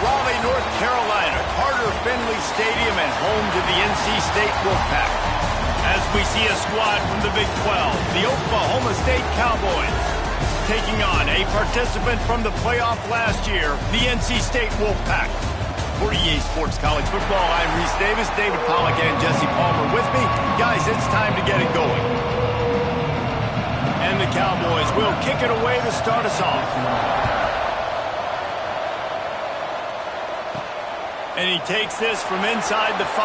Raleigh, North Carolina, Carter Finley Stadium, and home to the NC State Wolfpack. As we see a squad from the Big 12, the Oklahoma State Cowboys, taking on a participant from the playoff last year, the NC State Wolfpack. For EA Sports College Football, I'm Reese Davis, David Pollack, and Jesse Palmer with me. Guys, it's time to get it going. And the Cowboys will kick it away to start us off. And he takes this from inside the 5.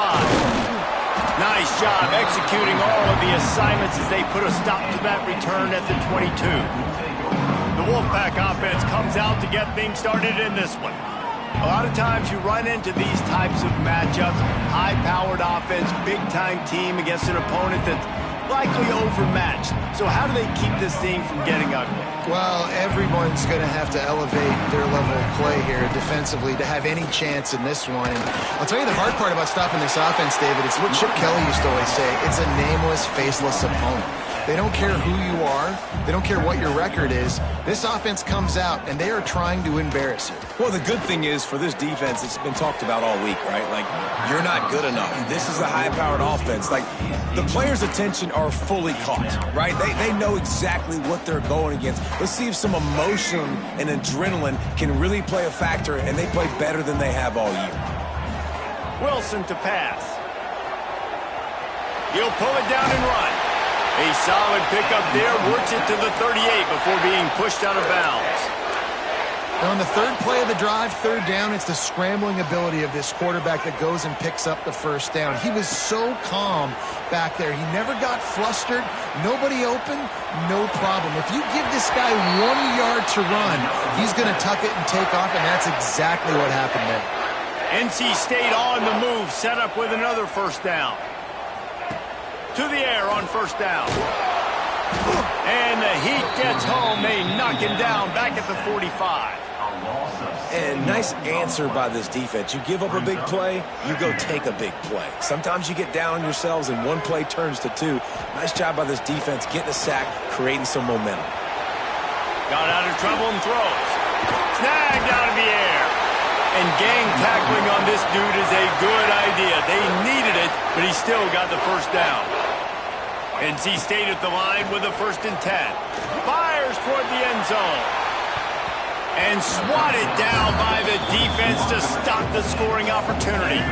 Nice job executing all of the assignments as they put a stop to that return at the 22. The Wolfpack offense comes out to get things started in this one. A lot of times you run into these types of matchups, high-powered offense, big-time team against an opponent that's likely overmatched. So how do they keep this thing from getting ugly? Well, everyone's going to have to elevate their level of play here defensively to have any chance in this one. And I'll tell you the hard part about stopping this offense, David, it's what Chip Kelly used to always say. It's a nameless, faceless opponent. They don't care who you are. They don't care what your record is. This offense comes out, and they are trying to embarrass you. Well, the good thing is for this defense, it's been talked about all week, right? Like, you're not good enough. This is a high-powered offense. Like, the players' attention are fully caught, right? They know exactly what they're going against. Let's see if some emotion and adrenaline can really play a factor, and they play better than they have all year. Wilson to pass. He'll pull it down and run. A solid pickup there, works it to the 38 before being pushed out of bounds. On the third play of the drive, third down, it's the scrambling ability of this quarterback that goes and picks up the first down. He was so calm back there. He never got flustered. Nobody open, no problem. If you give this guy 1 yard to run, he's going to tuck it and take off, and that's exactly what happened there. NC State on the move, set up with another first down. To the air on first down. And the Heat gets home. They knock him down back at the 45. And nice answer by this defense. You give up a big play, you go take a big play. Sometimes you get down on yourselves and one play turns to two. Nice job by this defense getting a sack, creating some momentum. Got out of trouble and throws. Snagged out of the air. And gang tackling on this dude is a good idea. They needed it, but he still got the first down. NC State at the line with a 1st and 10. Fires toward the end zone. And swatted down by the defense to stop the scoring opportunity.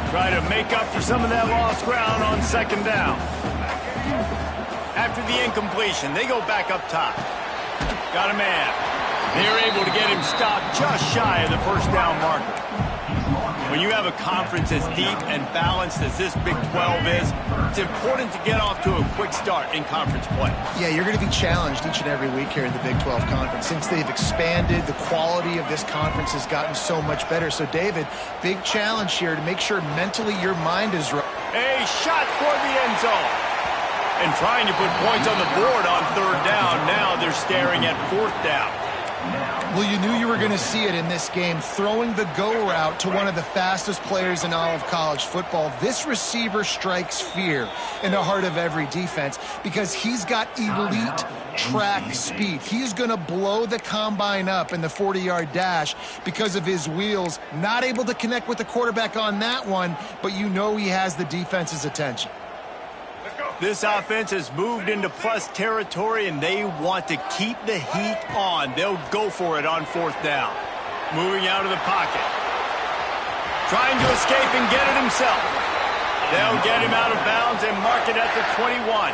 Try to make up for some of that lost ground on 2nd down. After the incompletion, they go back up top. Got a man. They're able to get him stopped just shy of the first down marker. When you have a conference as deep and balanced as this Big 12 is, it's important to get off to a quick start in conference play. Yeah, you're going to be challenged each and every week here in the Big 12 Conference. Since they've expanded, the quality of this conference has gotten so much better. So, David, big challenge here to make sure mentally your mind is right. A shot toward the end zone. And trying to put points on the board on 3rd down. Now they're staring at 4th down. Well, you knew you were going to see it in this game, throwing the go route to one of the fastest players in all of college football. This receiver strikes fear in the heart of every defense because he's got elite track speed. He's going to blow the combine up in the 40-yard dash because of his wheels. Not able to connect with the quarterback on that one, but you know he has the defense's attention. This offense has moved into plus territory, and they want to keep the heat on. They'll go for it on 4th down. Moving out of the pocket. Trying to escape and get it himself. They'll get him out of bounds and mark it at the 21.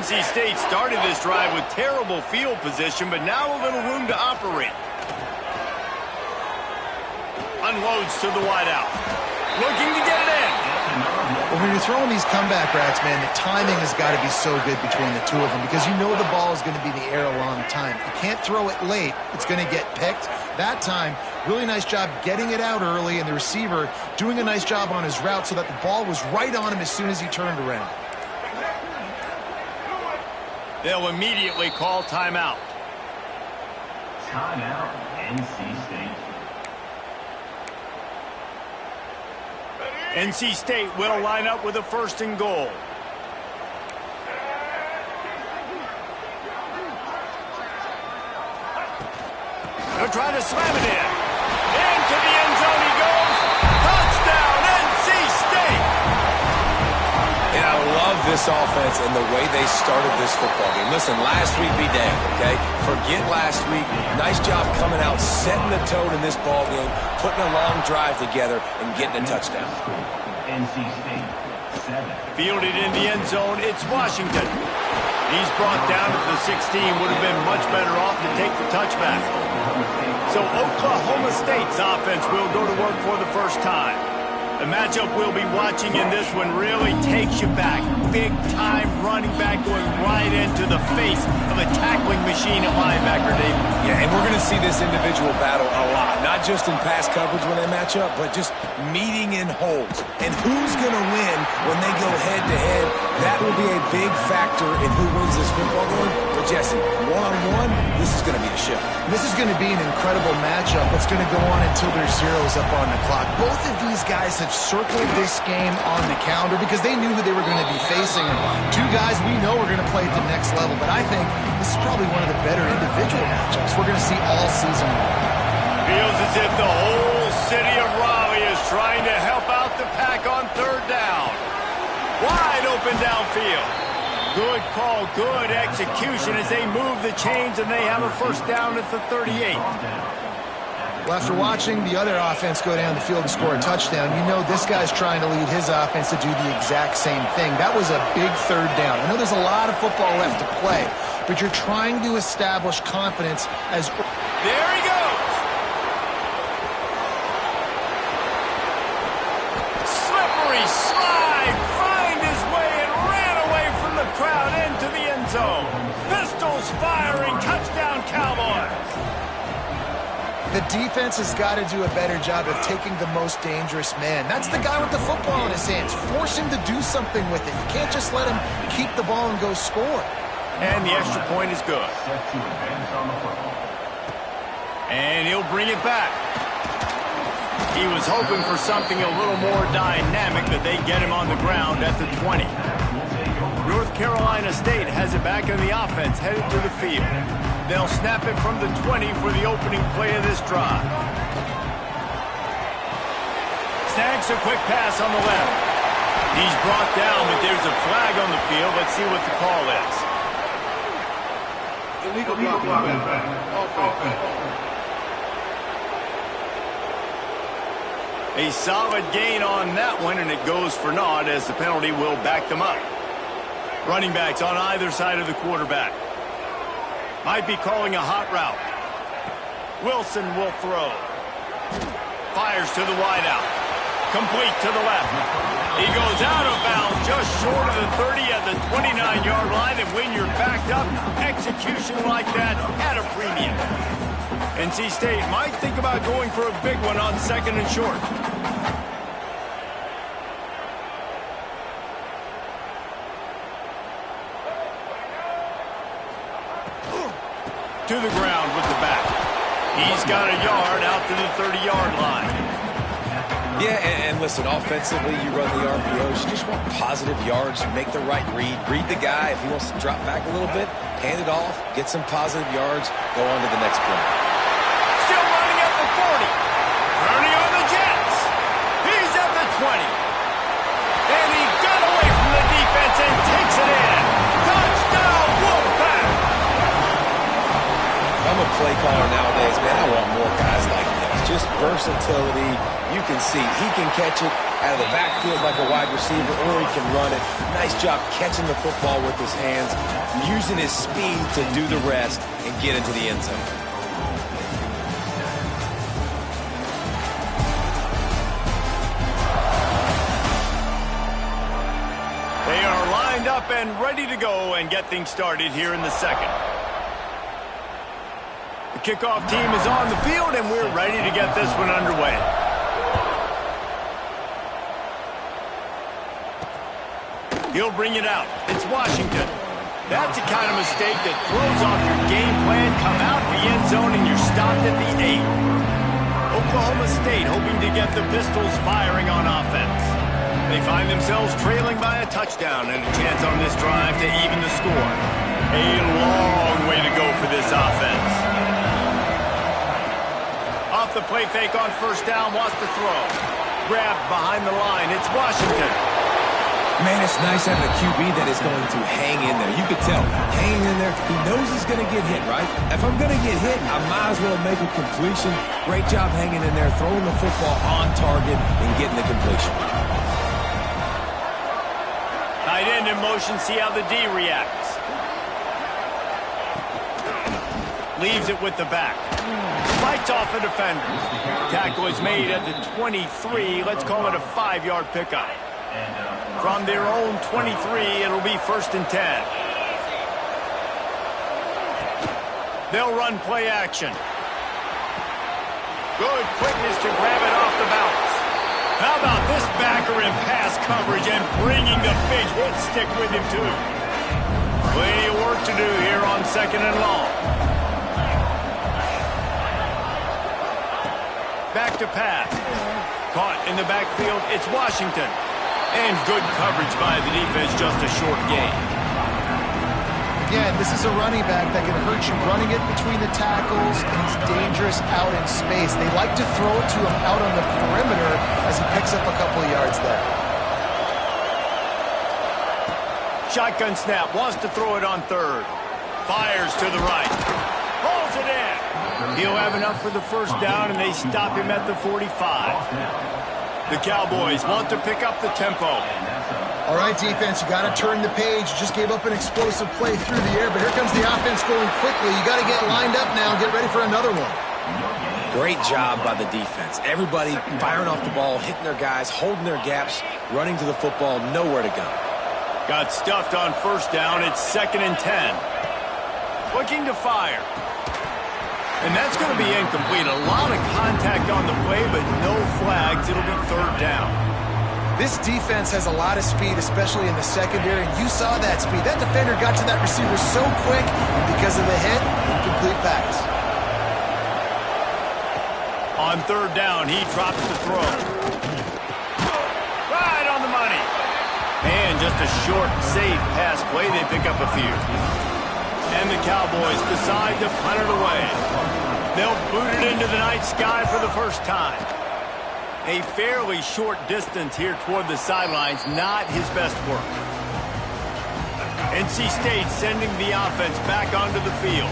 NC State started this drive with terrible field position, but now a little room to operate. Unloads to the wideout. Looking to get it in. Well, when you're throwing these comeback routes, man, the timing has got to be so good between the two of them because you know the ball is going to be in the air a long time. You can't throw it late. It's going to get picked. That time, really nice job getting it out early, and the receiver doing a nice job on his route so that the ball was right on him as soon as he turned around. They'll immediately call timeout. Timeout, NC State. NC State will line up with a 1st and goal. They'll try to slam it in. Into the this offense and the way they started this football game. Listen, last week be damned, okay? Forget last week. Nice job coming out, setting the tone in this ball game, putting a long drive together, and getting a touchdown. NC State, 7. Fielded in the end zone, it's Washington. He's brought down to the 16. Would have been much better off to take the touchback. So Oklahoma State's offense will go to work for the first time. The matchup we'll be watching in this one really takes you back. Big-time running back going right into the face of a tackling machine at linebacker, David. Yeah, and we're going to see this individual battle a lot. Not just in pass coverage when they match up, but just meeting in holds. And who's going to win when they go head-to-head? That will be a big factor in who wins this football game. But, Jesse, one-on-one, this is going to be a show. This is going to be an incredible matchup that's going to go on until there's zeros up on the clock. Both of these guys have circled this game on the calendar because they knew who they were going to be facing. Two guys we know are going to play at the next level, but I think this is probably one of the better individual matchups we're going to see all season long. Feels as if the whole city of Raleigh is trying to help out the Pack on third down. Wide open downfield. Good call, good execution as they move the chains and they have a first down at the 38. Well, after watching the other offense go down the field and score a touchdown, you know this guy's trying to lead his offense to do the exact same thing. That was a big third down. I know there's a lot of football left to play, but you're trying to establish confidence as... There he goes! Slippery slide, find his way and ran away from the crowd into the end zone. Pistols firing, touchdown Cowboys! The defense has got to do a better job of taking the most dangerous man. That's the guy with the football in his hands. Force him to do something with it. You can't just let him keep the ball and go score. And the extra point is good. And he'll bring it back. He was hoping for something a little more dynamic, but they get him on the ground at the 20. North Carolina State has it back in the offense, headed to the field. They'll snap it from the 20 for the opening play of this drive. Snags a quick pass on the left. He's brought down, but there's a flag on the field. Let's see what the call is. Illegal block. A solid gain on that one, and it goes for naught as the penalty will back them up. Running backs on either side of the quarterback. Might be calling a hot route. Wilson will throw. Fires to the wideout. Complete to the left. He goes out of bounds just short of the 30 at the 29-yard line, and when you're backed up, execution like that at a premium. NC State might think about going for a big one on second and short. To the ground with the back. He's got a yard out to the 30-yard line. Yeah, and listen, offensively, you run the RPOs. You just want positive yards, make the right read. Read the guy. If he wants to drop back a little bit, hand it off, get some positive yards, go on to the next play. Still running at the 40. Turning on the Jets. He's at the 20. And he got away from the defense and takes it in. Touchdown, Wolfpack! I'm a play caller nowadays, man. I want more guys like this. Just versatility. You can see he can catch it out of the backfield like a wide receiver, or he can run it. Nice job catching the football with his hands, using his speed to do the rest and get into the end zone. They are lined up and ready to go and get things started here in the second. The kickoff team is on the field, and we're ready to get this one underway. He'll bring it out. It's Washington. That's the kind of mistake that throws off your game plan. Come out the end zone, and you're stopped at the 8. Oklahoma State hoping to get the Pistols firing on offense. They find themselves trailing by a touchdown and a chance on this drive to even the score. A long way to go for this offense. Off the play fake on first down, wants to throw. Grabbed behind the line, it's Washington. Man, it's nice having a QB that is going to hang in there. You could tell, hanging in there, he knows he's going to get hit, right? If I'm going to get hit, I might as well make a completion. Great job hanging in there, throwing the football on target and getting the completion. Tight end in motion, see how the D reacts. Leaves it with the back. Fights off a defender. Tackle is made at the 23. Let's call it a 5-yard pickup. From their own 23, it'll be 1st and 10. They'll run play action. Good quickness to grab it off the bounce. How about this backer in pass coverage and bringing the big hit stick with him, too. Plenty of work to do here on 2nd and long. Back to pass. Caught in the backfield, it's Washington. And good coverage by the defense, just a short gain. Again, this is a running back that can hurt you running it between the tackles, and he's dangerous out in space. They like to throw it to him out on the perimeter as he picks up a couple of yards there. Shotgun snap, wants to throw it on 3rd. Fires to the right. Pulls it in. He'll have enough for the 1st down, and they stop him at the 45. The Cowboys want to pick up the tempo. All right, defense, you got to turn the page. You just gave up an explosive play through the air, but here comes the offense going quickly. You got to get lined up now and get ready for another one. Great job by the defense. Everybody firing off the ball, hitting their guys, holding their gaps, running to the football, nowhere to go. Got stuffed on 1st down. It's 2nd and 10. Looking to fire. And that's going to be incomplete. A lot of contact on the play, but no flags. It'll be 3rd down. This defense has a lot of speed, especially in the secondary, and you saw that speed. That defender got to that receiver so quick, and because of the hit, incomplete pass. On 3rd down, he drops the throw. Right on the money. And just a short, safe pass play. They pick up a few. And the Cowboys decide to punt it away. They'll boot it into the night sky for the 1st time. A fairly short distance here toward the sidelines, not his best work. NC State sending the offense back onto the field.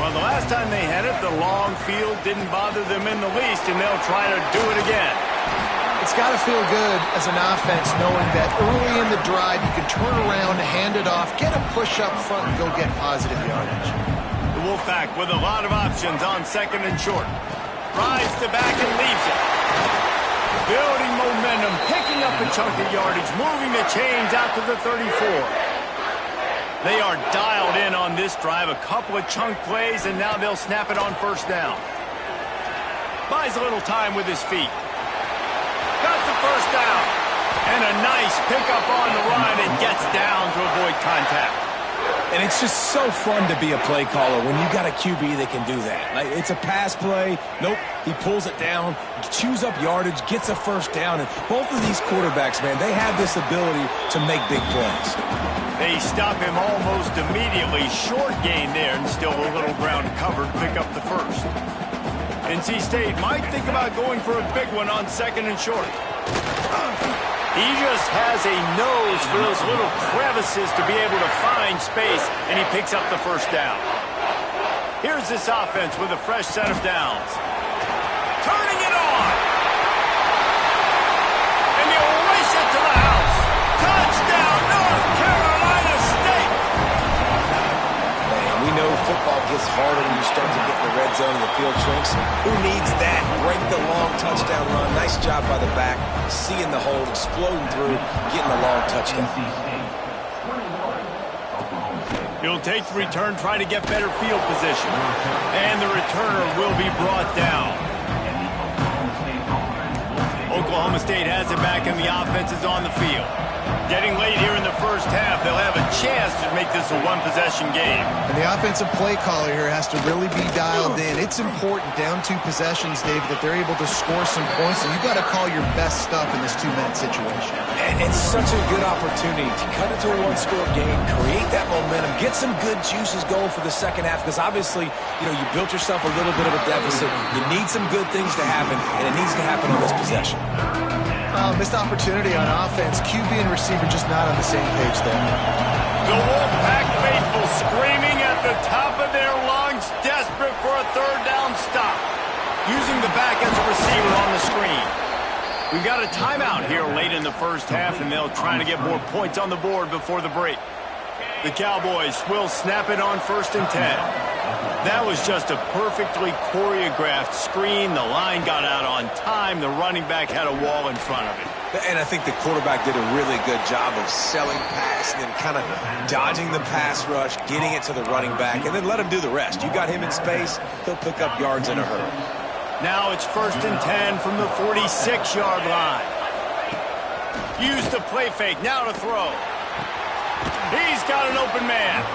Well, the last time they had it, the long field didn't bother them in the least, and they'll try to do it again. It's got to feel good as an offense knowing that early in the drive you can turn around, hand it off, get a push up front, and go get positive yardage. The Wolfpack with a lot of options on 2nd and short. Rides the back and leaves it. Building momentum, picking up a chunk of yardage, moving the chains out to the 34. They are dialed in on this drive, a couple of chunk plays, and now they'll snap it on 1st down. Buys a little time with his feet. Got the 1st down. And a nice pickup on the run and gets down to avoid contact. And it's just so fun to be a play caller when you got a QB that can do that. Like, it's a pass play. Nope, he pulls it down, chews up yardage, gets a 1st down. And both of these quarterbacks, man, they have this ability to make big plays. They stop him almost immediately. Short gain there and still a little ground covered. Pick up the 1st. NC State might think about going for a big one on 2nd and short. He just has a nose for those little crevices to be able to find space, and he picks up the 1st down. Here's this offense with a fresh set of downs. Turning it on. And they'll race it to the house. Touchdown, North Carolina State. Man, we know football gets harder when you start to get in the red zone and the field shrinks. Who needs that? Break the long touchdown run. Nice job by the back. Seeing the hole, exploding through, getting a long touchdown. He'll take the return, try to get better field position. And the returner will be brought down. Oklahoma State has it back, and the offense is on the field. Getting late here in the 1st half, they'll have a chance to make this a one-possession game. And the offensive play caller here has to really be dialed in. It's important, down 2 possessions, Dave, that they're able to score some points, and you've got to call your best stuff in this 2-minute situation. And it's such a good opportunity to cut it to a 1-score game, create that momentum, get some good juices going for the 2nd half, because obviously, you built yourself a little bit of a deficit. You need some good things to happen, and it needs to happen on this possession. Missed opportunity on offense. QB and receiver just not on the same page there. The Wolfpack faithful screaming at the top of their lungs, desperate for a third down stop. Using the back as a receiver on the screen. We've got a timeout here late in the first half, and they'll try to get more points on the board before the break. The Cowboys will snap it on 1st and 10. That was just a perfectly choreographed screen. The line got out on time. The running back had a wall in front of it. And I think the quarterback did a really good job of selling pass and then kind of dodging the pass rush, getting it to the running back, and then let him do the rest. You got him in space, he'll pick up yards in a hurry. Now it's 1st and 10 from the 46-yard line. Use the play fake. Now to throw. He's got an open man.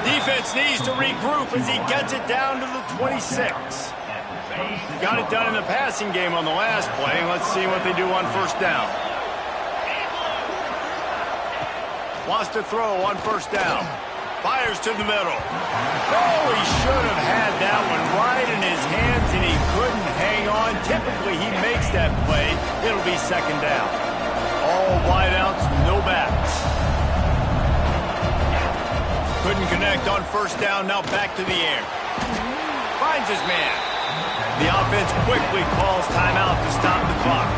Defense needs to regroup as he gets it down to the 26. Got it done in the passing game on the last play. Let's see what they do on 1st down. Wants to throw on 1st down. Fires to the middle. Oh, he should have had that one right in his hands, and he couldn't hang on. Typically, he makes that play. It'll be 2nd down. All wideouts, no backs. Couldn't connect on 1st down. Now back to the air. Finds his man. The offense quickly calls timeout to stop the clock.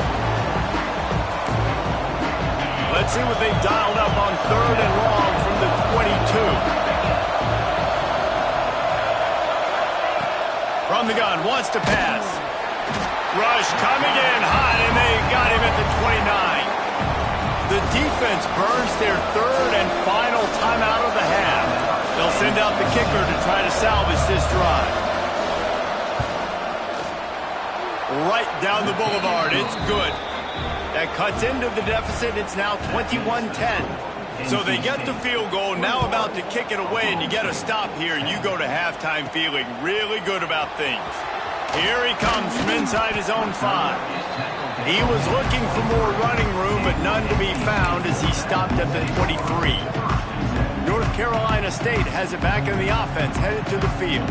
Let's see what they've dialed up on 3rd and long from the 22. From the gun, wants to pass. Rush coming in hot, and they got him at the 29. The defense burns their 3rd and final timeout of the half. They'll send out the kicker to try to salvage this drive. Right down the boulevard. It's good. That cuts into the deficit. It's now 21-10. So they get the field goal, now about to kick it away, and you get a stop here, and you go to halftime feeling really good about things. Here he comes from inside his own 5. He was looking for more running room, but none to be found as he stopped at the 23. North Carolina State has it back in the offense, headed to the field.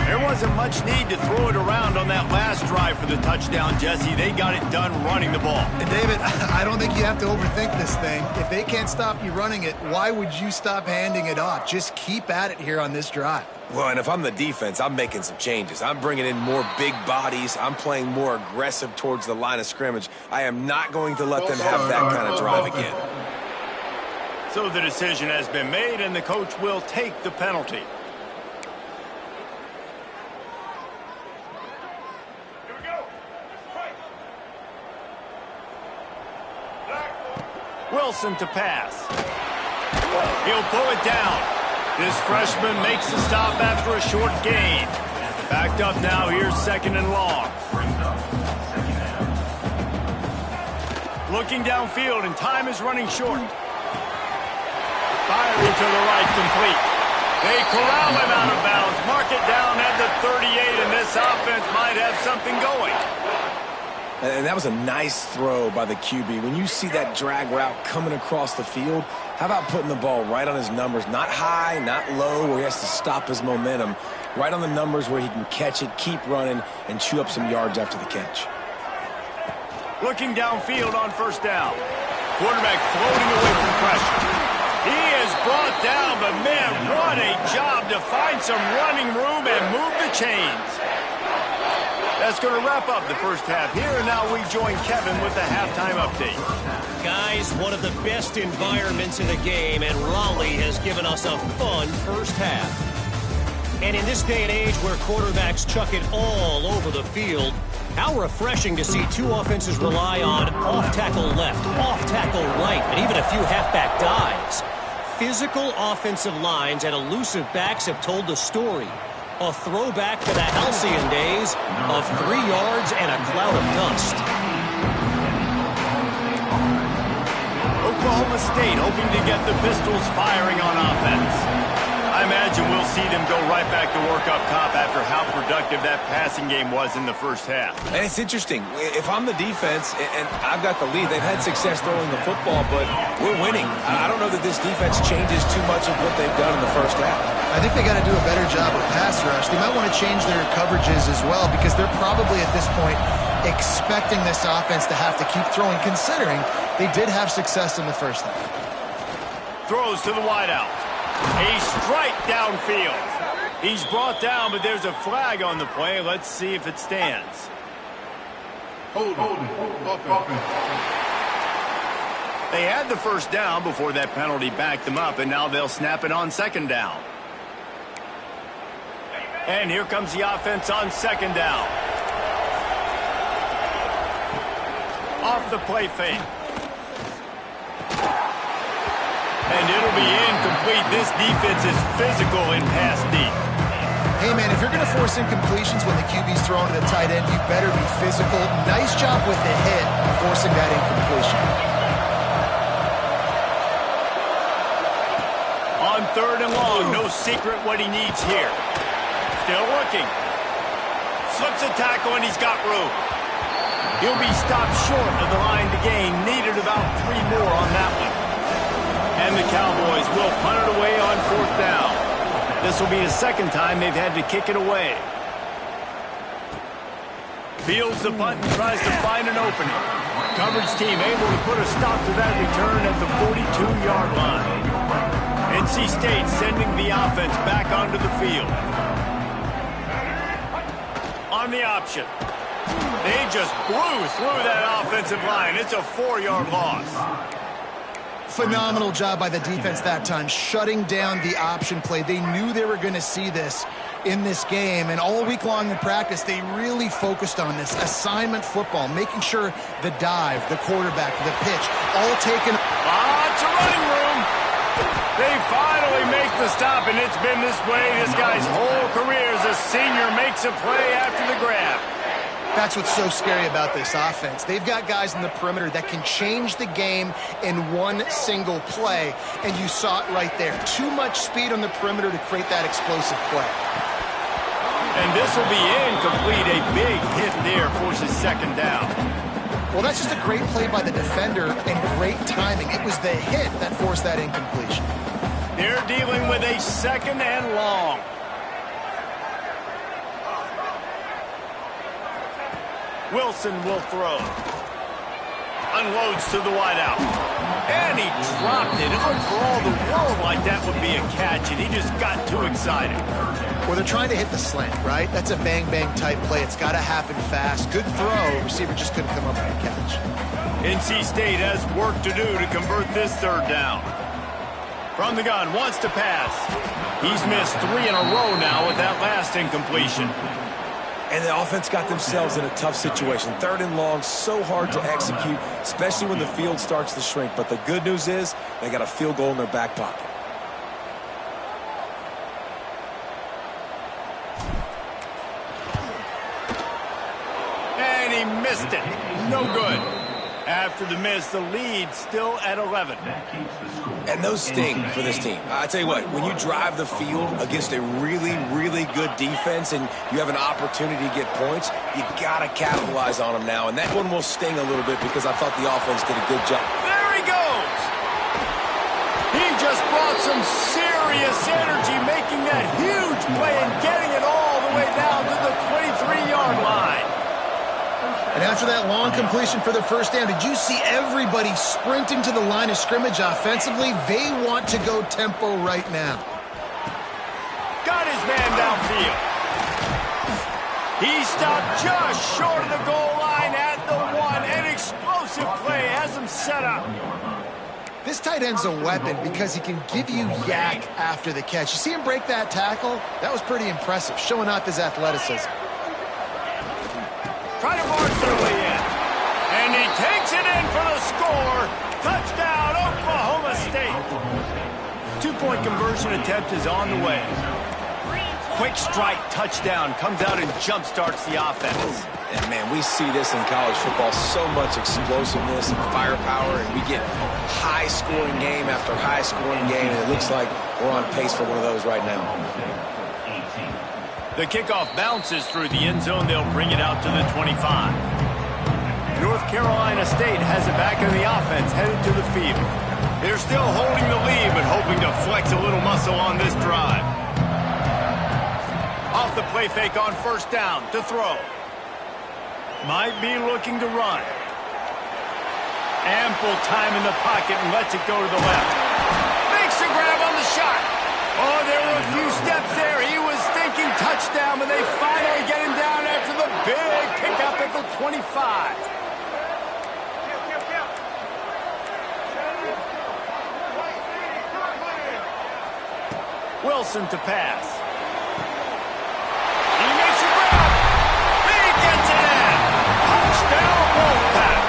There wasn't much need to throw it around on that last drive for the touchdown, Jesse. They got it done running the ball. And David, I don't think you have to overthink this thing. If they can't stop you running it, why would you stop handing it off? Just keep at it here on this drive. Well, and if I'm the defense, I'm making some changes. I'm bringing in more big bodies. I'm playing more aggressive towards the line of scrimmage. I am not going to let them have that kind of drive again. So the decision has been made, and the coach will take the penalty. Wilson to pass. He'll pull it down. This freshman makes the stop after a short gain. Backed up now. Here's 2nd and long. Looking downfield, and time is running short. Firing to the right, complete. They corral him out of bounds. Mark it down at the 38, and this offense might have something going. And that was a nice throw by the QB. When you see that drag route coming across the field, how about putting the ball right on his numbers? Not high, not low, where he has to stop his momentum. Right on the numbers where he can catch it, keep running, and chew up some yards after the catch. Looking downfield on 1st down. Quarterback floating away from pressure. He is brought down, but man, what a job to find some running room and move the chains. That's going to wrap up the first half here, and now we join Kevin with the halftime update. Guys, one of the best environments in the game, and Raleigh has given us a fun first half. And in this day and age where quarterbacks chuck it all over the field, how refreshing to see two offenses rely on off-tackle left, off-tackle right, and even a few halfback dives. Physical offensive lines and elusive backs have told the story. A throwback to the halcyon days of 3 yards and a cloud of dust. Oklahoma State hoping to get the Pistols firing on offense. I imagine we'll see them go right back to work up top after how productive that passing game was in the first half. And it's interesting. If I'm the defense and I've got the lead, they've had success throwing the football, but we're winning. I don't know that this defense changes too much of what they've done in the first half. I think they got to do a better job with pass rush. They might want to change their coverages as well because they're probably at this point expecting this offense to have to keep throwing, considering they did have success in the first half. Throws to the wideout. A strike downfield. He's brought down, but there's a flag on the play. Let's see if it stands. Hold it. They had the first down before that penalty backed them up, and now they'll snap it on second down. And here comes the offense on second down. Off the play fake. And it'll be incomplete. This defense is physical in pass deep. Hey, man, if you're going to force incompletions when the QB's throwing to the tight end, you better be physical. Nice job with the hit, forcing that incompletion. On third and long, no secret what he needs here. Still looking. Slips a tackle, and he's got room. He'll be stopped short of the line to gain. Needed about 3 more on that one. And the Cowboys will punt it away on fourth down. This will be the second time they've had to kick it away. Fields the punt and tries to find an opening. Coverage team able to put a stop to that return at the 42-yard line. NC State sending the offense back onto the field. On the option. They just blew through that offensive line. It's a 4-yard loss. Phenomenal job by the defense that time, shutting down the option play. They knew they were going to see this in this game, and all week long in practice, they really focused on this assignment football, making sure the dive, the quarterback, the pitch, all taken. Lots of running room. They finally make the stop, and it's been this way this guy's whole career as a senior makes a play after the grab. That's what's so scary about this offense. They've got guys in the perimeter that can change the game in one single play, and you saw it right there. Too much speed on the perimeter to create that explosive play. And this will be incomplete. A big hit there forces second down. Well, that's just a great play by the defender and great timing. It was the hit that forced that incompletion. They're dealing with a second and long. Wilson will throw. Unloads to the wideout. And he dropped it. It looked for all the world like that would be a catch, and he just got too excited. Well, they're trying to hit the slant, right? That's a bang-bang type play. It's got to happen fast. Good throw. Receiver just couldn't come up with a catch. NC State has work to do to convert this third down. From the gun, wants to pass. He's missed 3 in a row now with that last incompletion. And the offense got themselves in a tough situation. Third and long, so hard to execute, especially when the field starts to shrink. But the good news is they got a field goal in their back pocket. And he missed it. No good. After the miss, the lead still at 11. And those sting for this team. I tell you what, when you drive the field against a really, really good defense and you have an opportunity to get points, you got to capitalize on them now. And that one will sting a little bit because I thought the offense did a good job. There he goes. He just brought some serious energy, making that huge play and getting it all the way down to the 23-yard line. And after that long completion for the first down, did you see everybody sprinting to the line of scrimmage offensively? They want to go tempo right now. Got his man downfield. He stopped just short of the goal line at the 1. An explosive play has him set up. This tight end's a weapon because he can give you yak after the catch. You see him break that tackle? That was pretty impressive, showing off his athleticism. Try to march their way in. And he takes it in for the score. Touchdown, Oklahoma State. 2-point conversion attempt is on the way. Quick strike touchdown comes out and jump-starts the offense. And, man, we see this in college football, so much explosiveness and firepower, and we get high-scoring game after high-scoring game, and it looks like we're on pace for one of those right now. The kickoff bounces through the end zone. They'll bring it out to the 25. North Carolina State has it back in the offense, headed to the field. They're still holding the lead, but hoping to flex a little muscle on this drive. Off the play fake on first down to throw. Might be looking to run. Ample time in the pocket and lets it go to the left. Makes a grab on the shot. Oh, there were a few steps there. He was thinking touchdown, but they finally get him down after the big pickup at the 25. Wilson to pass. He makes a grab. He gets it in. Touchdown, Wolfpack.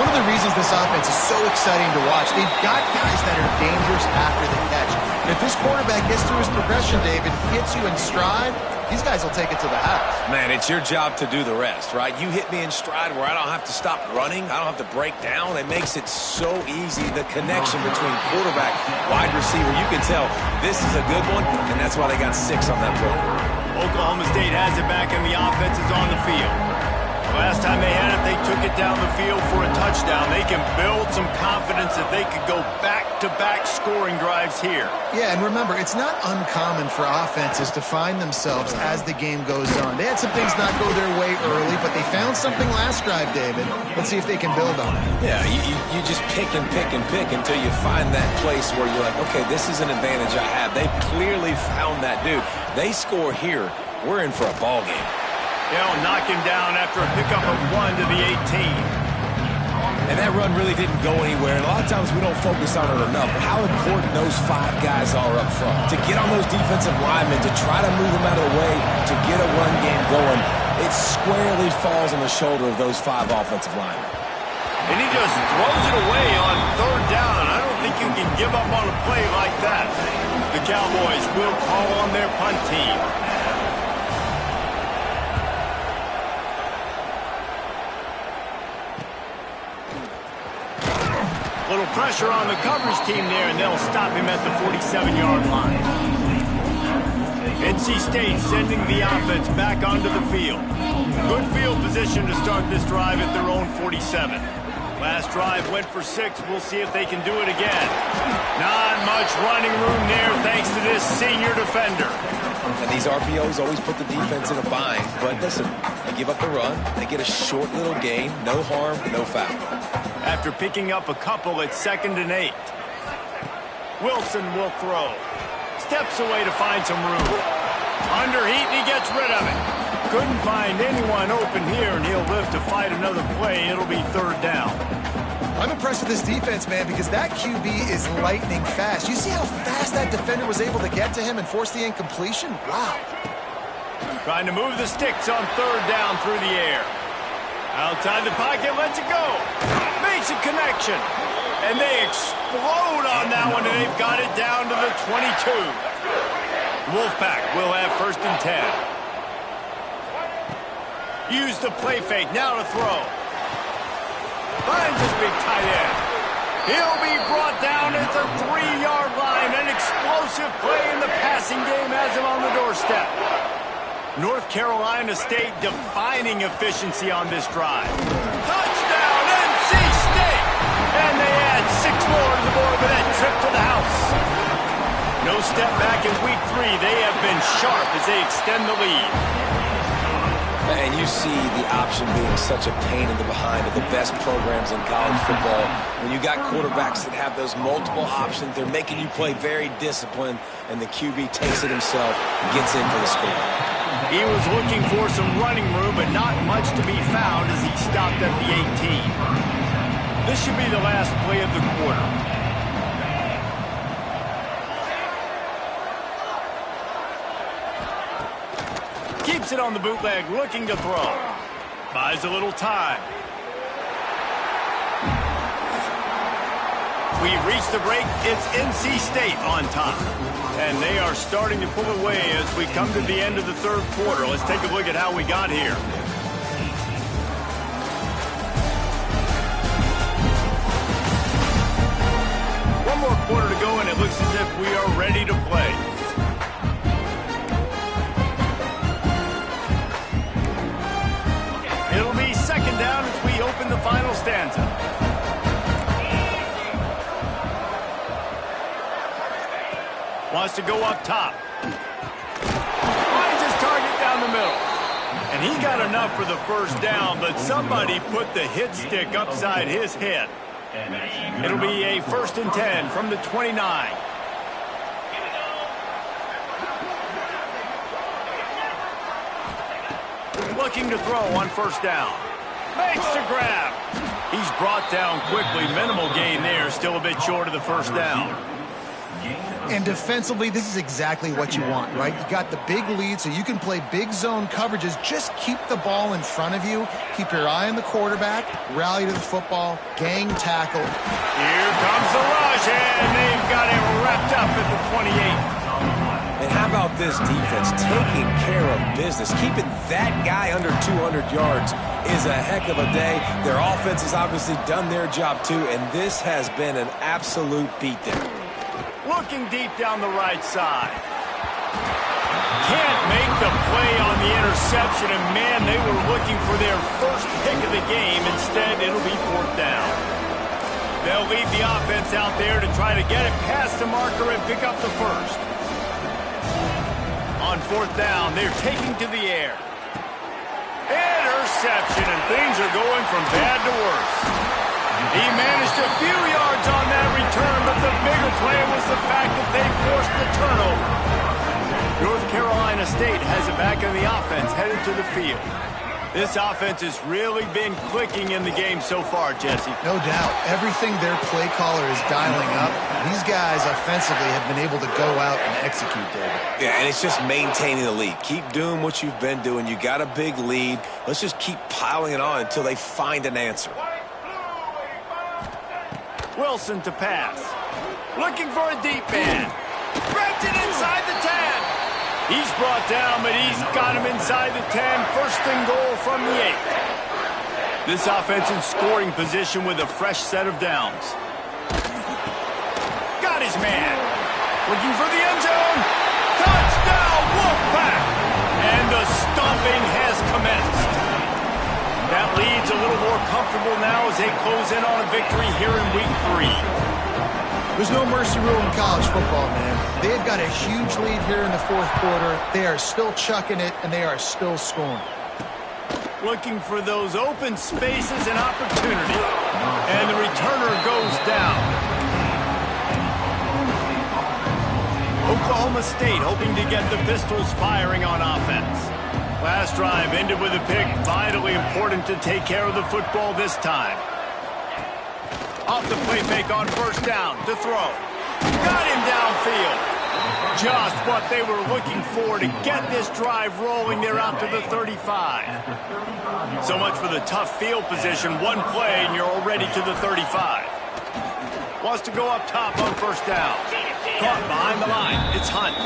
One of the reasons this offense is so exciting to watch, they've got guys that are dangerous after the catch. And if this quarterback gets through his progression, David, hits you in stride, these guys will take it to the house. Man, it's your job to do the rest, right? You hit me in stride where I don't have to stop running. I don't have to break down. It makes it so easy. The connection between quarterback, wide receiver, you can tell this is a good one, and that's why they got 6 on that play. Oklahoma State has it back, and the offense is on the field. Last time they had it, they took it down the field for a touchdown. They can build some confidence that they could go back-to-back scoring drives here. Yeah, and remember, it's not uncommon for offenses to find themselves as the game goes on. They had some things not go their way early, but they found something last drive, David. Let's see if they can build on it. Yeah, you just pick and pick and pick until you find that place where you're like, okay, this is an advantage I have. They clearly found that dude. They score here, we're in for a ball game. They'll knock him down after a pickup of 1 to the 18. And that run really didn't go anywhere. And a lot of times we don't focus on it enough. But how important those 5 guys are up front. To get on those defensive linemen, to try to move them out of the way, to get a run game going, it squarely falls on the shoulder of those 5 offensive linemen. And he just throws it away on 3rd down. I don't think you can give up on a play like that. The Cowboys will call on their punt team. Little pressure on the coverage team there, and they'll stop him at the 47-yard line. NC State sending the offense back onto the field. Good field position to start this drive at their own 47. Last drive went for 6. We'll see if they can do it again. Not much running room there thanks to this senior defender. And these RPOs always put the defense in a bind. But listen, they give up the run. They get a short little gain. No harm, no foul. After picking up a couple at 2nd and 8. Wilson will throw. Steps away to find some room. Under heat, and he gets rid of it. Couldn't find anyone open here, and he'll live to fight another play. It'll be 3rd down. I'm impressed with this defense, man, because that QB is lightning fast. You see how fast that defender was able to get to him and force the incompletion? Wow. Trying to move the sticks on 3rd down through the air. Outside the pocket, lets it go. Makes a connection. And they explode on that one, and they've got it down to the 22. Wolfpack will have 1st and 10. Use the play fake, now to throw. Finds his big tight end. He'll be brought down at the 3-yard line. An explosive play in the passing game has him on the doorstep. North Carolina State defining efficiency on this drive. Touchdown, NC State! And they add 6 more to the board with that trip to the house. No step back in week 3. They have been sharp as they extend the lead. And you see the option being such a pain in the behind of the best programs in college football. When you got quarterbacks that have those multiple options, they're making you play very disciplined, and the QB takes it himself, gets in for the score. He was looking for some running room, but not much to be found as he stopped at the 18. This should be the last play of the quarter. Keeps it on the bootleg, looking to throw. Buys a little time. We've reached the break. It's NC State on top. And they are starting to pull away as we come to the end of the 3rd quarter. Let's take a look at how we got here. One more quarter to go, and it looks as if we are ready to play. It'll be 2nd down as we open the final stanza. Wants to go up top. Finds his target down the middle. And he got enough for the first down, but somebody put the hit stick upside his head. It'll be a 1st and 10 from the 29. Looking to throw on 1st down. Makes the grab. He's brought down quickly. Minimal gain there. Still a bit short of the 1st down. And defensively, this is exactly what you want, right? You got the big lead, so you can play big zone coverages. Just keep the ball in front of you. Keep your eye on the quarterback. Rally to the football. Gang tackle. Here comes the rush, and they've got him wrapped up at the 28. And how about this defense taking care of business? Keeping that guy under 200 yards is a heck of a day. Their offense has obviously done their job too, and this has been an absolute beatdown. Looking deep down the right side. Can't make the play on the interception, and man, they were looking for their first pick of the game. Instead, it'll be 4th down. They'll leave the offense out there to try to get it past the marker and pick up the first. On 4th down, they're taking to the air. Interception, and things are going from bad to worse. He managed a few yards on that return, but the bigger play was the fact that they forced the turnover. North Carolina State has it back in the offense, headed to the field. This offense has really been clicking in the game so far, Jesse. No doubt. Everything their play caller is dialing up, these guys offensively have been able to go out and execute, David. Yeah, and it's just maintaining the lead. Keep doing what you've been doing. You got a big lead. Let's just keep piling it on until they find an answer. Wilson to pass. Looking for a deep man. Wrapped it inside the 10. He's brought down, but he's got him inside the 10. 1st and goal from the 8. This offense in scoring position with a fresh set of downs. Got his man. Looking for the end zone. Touchdown, Wolfpack! And the stomping has commenced. That lead's a little more comfortable now as they close in on a victory here in Week 3. There's no mercy rule in college football, man. They've got a huge lead here in the 4th quarter. They are still chucking it, and they are still scoring. Looking for those open spaces and opportunity. And the returner goes down. Oklahoma State hoping to get the Pistols firing on offense. Last drive ended with a pick. Vitally important to take care of the football this time. Off the play fake on 1st down to throw. Got him downfield. Just what they were looking for to get this drive rolling. They're out to the 35. So much for the tough field position. One play and you're already to the 35. Wants to go up top on 1st down. Caught behind the line. It's Hunt.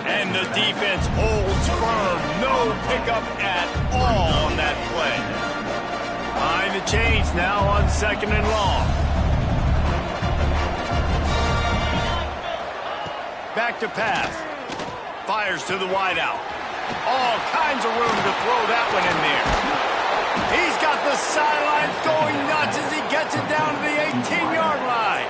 And the defense holds firm. No pickup at all on that play. Behind the chains now on 2nd and long. Back to pass. Fires to the wideout. All kinds of room to throw that one in there. He's got the sidelines going nuts as he gets it down to the 18-yard line.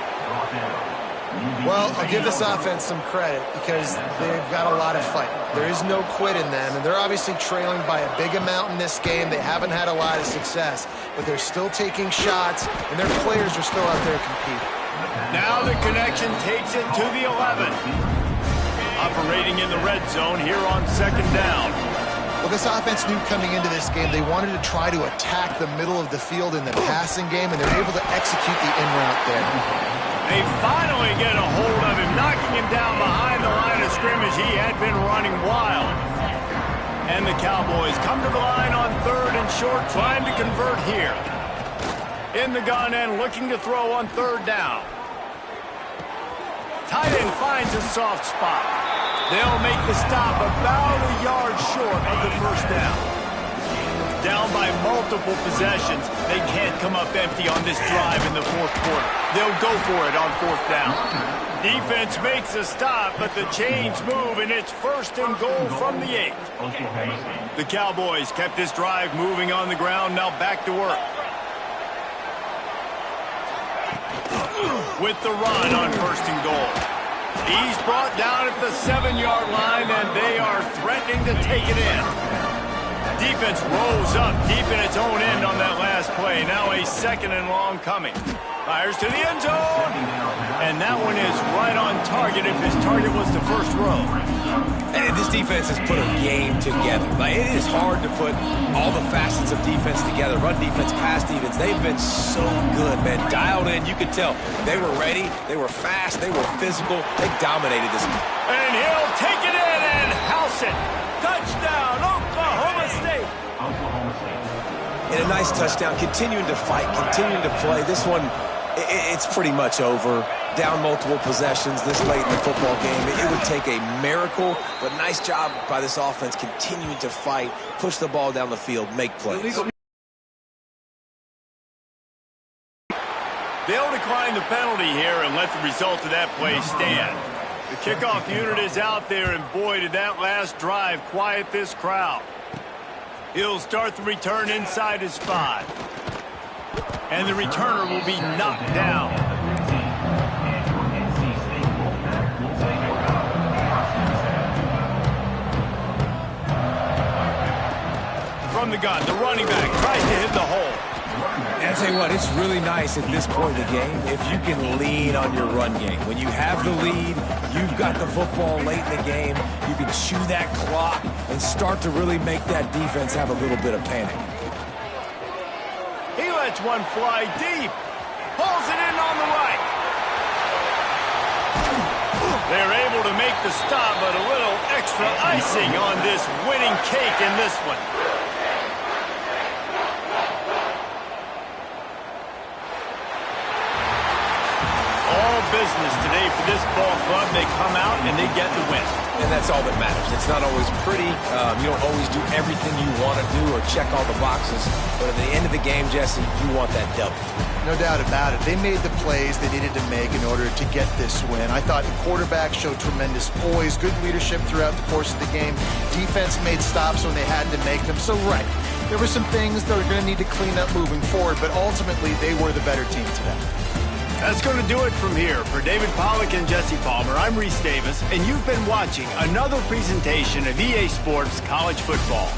Well, I'll give this offense some credit because they've got a lot of fight. There is no quit in them, and they're obviously trailing by a big amount in this game. They haven't had a lot of success, but they're still taking shots, and their players are still out there competing. Now the connection takes it to the 11. Operating in the red zone here on 2nd down. Well, this offense knew coming into this game they wanted to try to attack the middle of the field in the passing game, and they're able to execute the in route there. They finally get a hold of him, knocking him down behind the line of scrimmage. He had been running wild. And the Cowboys come to the line on 3rd and short, trying to convert here. In the gun and looking to throw on 3rd down. Tight end finds a soft spot. They'll make the stop about a yard short of the 1st down. Down by multiple possessions. They can't come up empty on this drive in the 4th quarter. They'll go for it on 4th down. Defense makes a stop, but the chains move, and it's 1st and goal from the 8. The Cowboys kept this drive moving on the ground, now back to work. With the run on 1st and goal. He's brought down at the 7-yard line, and they are threatening to take it in. Defense rolls up deep in its own end on that last play. Now a 2nd and long coming. Fires to the end zone. And that one is right on target if his target was the first row. And this defense has put a game together. Like, it is hard to put all the facets of defense together. Run defense, pass defense. They've been so good, man. Dialed in. You could tell they were ready. They were fast. They were physical. They dominated this game. And he'll take it in and house it. Touchdown, Oklahoma State. And a nice touchdown. Continuing to fight. Continuing to play. This one, it's pretty much over. Down multiple possessions this late in the football game. It would take a miracle, but nice job by this offense continuing to fight, push the ball down the field, make plays. They'll decline the penalty here and let the result of that play stand. The kickoff unit is out there, and boy, did that last drive quiet this crowd. He'll start the return inside his 5. And the returner will be knocked down. From the gun, the running back tries to hit the hole. And I'll tell you what, it's really nice at this point in the game if you can lean on your run game. When you have the lead, you've got the football late in the game, you can chew that clock and start to really make that defense have a little bit of panic. He lets one fly deep. Pulls it in on the right. They're able to make the stop, but a little extra icing on this winning cake in this one. All business today for this ball club. They come out and they get the win. And that's all that matters. It's not always pretty. You don't always do everything you want to do or check all the boxes. But at the end of the game, Jesse, you want that W. No doubt about it. They made the plays they needed to make in order to get this win. I thought the quarterback showed tremendous poise, good leadership throughout the course of the game. Defense made stops when they had to make them. So, right, there were some things that were going to need to clean up moving forward, but ultimately they were the better team today. That's going to do it from here. For David Pollack and Jesse Palmer, I'm Reese Davis, and you've been watching another presentation of EA Sports College Football.